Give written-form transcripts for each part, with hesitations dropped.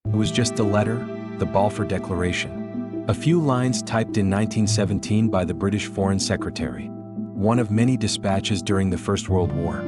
It was just a letter, the Balfour Declaration. A few lines typed in 1917 by the British Foreign Secretary. One of many dispatches during the First World War.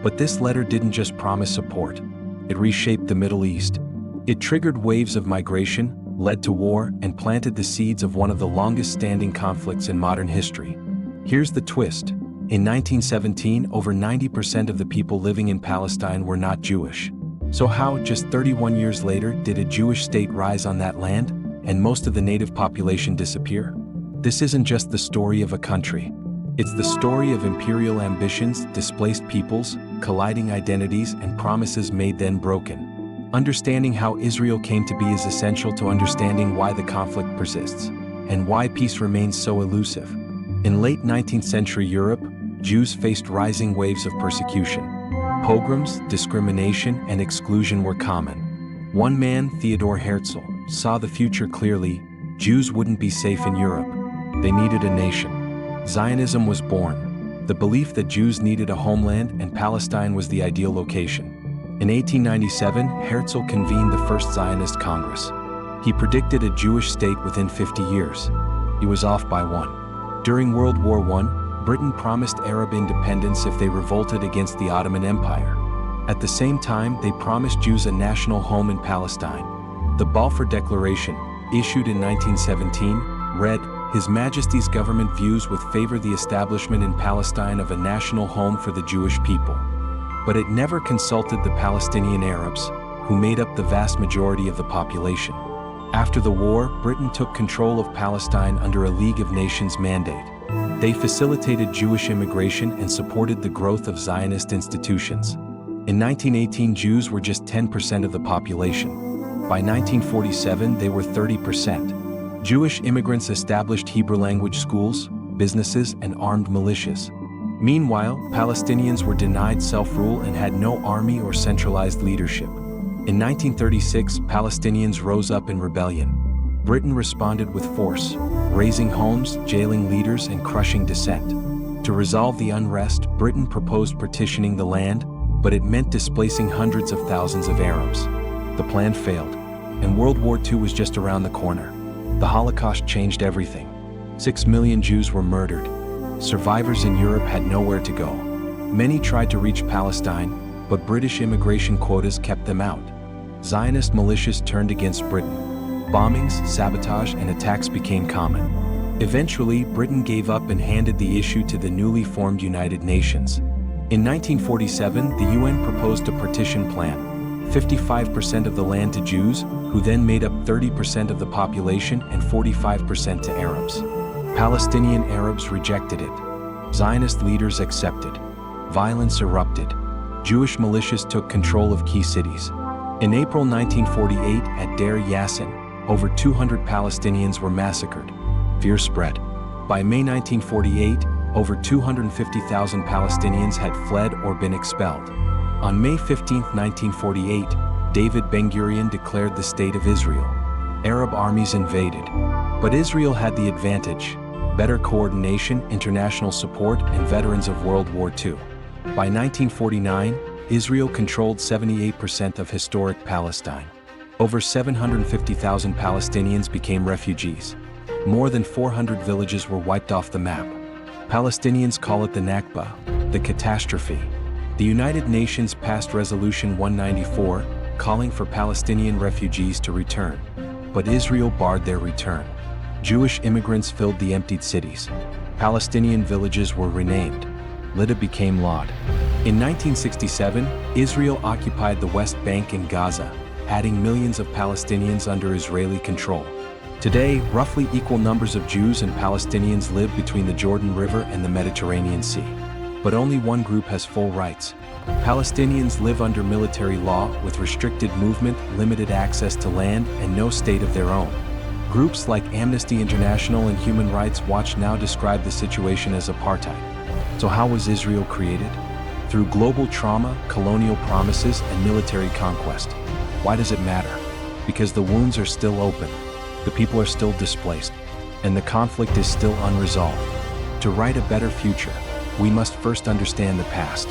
But this letter didn't just promise support. It reshaped the Middle East. It triggered waves of migration, led to war, and planted the seeds of one of the longest-standing conflicts in modern history. Here's the twist. In 1917, over 90% of the people living in Palestine were not Jewish. So how, just 31 years later, did a Jewish state rise on that land, and most of the native population disappear? This isn't just the story of a country. It's the story of imperial ambitions, displaced peoples, colliding identities, and promises made then broken. Understanding how Israel came to be is essential to understanding why the conflict persists, and why peace remains so elusive. In late 19th century Europe, Jews faced rising waves of persecution. Pogroms, discrimination, and exclusion were common. One man, Theodor Herzl, saw the future clearly. Jews wouldn't be safe in Europe. They needed a nation. Zionism was born. The belief that Jews needed a homeland and Palestine was the ideal location. In 1897, Herzl convened the First Zionist Congress. He predicted a Jewish state within 50 years. He was off by one. During World War I, Britain promised Arab independence if they revolted against the Ottoman Empire. At the same time, they promised Jews a national home in Palestine. The Balfour Declaration, issued in 1917, read, "His Majesty's government views with favor the establishment in Palestine of a national home for the Jewish people." But it never consulted the Palestinian Arabs, who made up the vast majority of the population. After the war, Britain took control of Palestine under a League of Nations mandate. They facilitated Jewish immigration and supported the growth of Zionist institutions. In 1918, Jews were just 10% of the population. By 1947, they were 30%. Jewish immigrants established Hebrew-language schools, businesses, and armed militias. Meanwhile, Palestinians were denied self-rule and had no army or centralized leadership. In 1936, Palestinians rose up in rebellion. Britain responded with force, razing homes, jailing leaders, and crushing dissent. To resolve the unrest, Britain proposed partitioning the land, but it meant displacing hundreds of thousands of Arabs. The plan failed, and World War II was just around the corner. The Holocaust changed everything. 6 million Jews were murdered. Survivors in Europe had nowhere to go. Many tried to reach Palestine, but British immigration quotas kept them out. Zionist militias turned against Britain. Bombings, sabotage, and attacks became common. Eventually, Britain gave up and handed the issue to the newly formed United Nations. In 1947, the UN proposed a partition plan, 55% of the land to Jews, who then made up 30% of the population, and 45% to Arabs. Palestinian Arabs rejected it. Zionist leaders accepted. Violence erupted. Jewish militias took control of key cities. In April 1948, at Deir Yassin, over 200 Palestinians were massacred. Fear spread. By May 1948, over 250,000 Palestinians had fled or been expelled. On May 15, 1948, David Ben-Gurion declared the State of Israel. Arab armies invaded. But Israel had the advantage: better coordination, international support, and veterans of World War II. By 1949, Israel controlled 78% of historic Palestine. Over 750,000 Palestinians became refugees. More than 400 villages were wiped off the map. Palestinians call it the Nakba, the catastrophe. The United Nations passed Resolution 194, calling for Palestinian refugees to return. But Israel barred their return. Jewish immigrants filled the emptied cities. Palestinian villages were renamed. Lida became Lod. In 1967, Israel occupied the West Bank and Gaza, adding millions of Palestinians under Israeli control. Today, roughly equal numbers of Jews and Palestinians live between the Jordan River and the Mediterranean Sea. But only one group has full rights. Palestinians live under military law with restricted movement, limited access to land, and no state of their own. Groups like Amnesty International and Human Rights Watch now describe the situation as apartheid. So how was Israel created? Through global trauma, colonial promises, and military conquest. Why does it matter? Because the wounds are still open, the people are still displaced, and the conflict is still unresolved. To write a better future, we must first understand the past.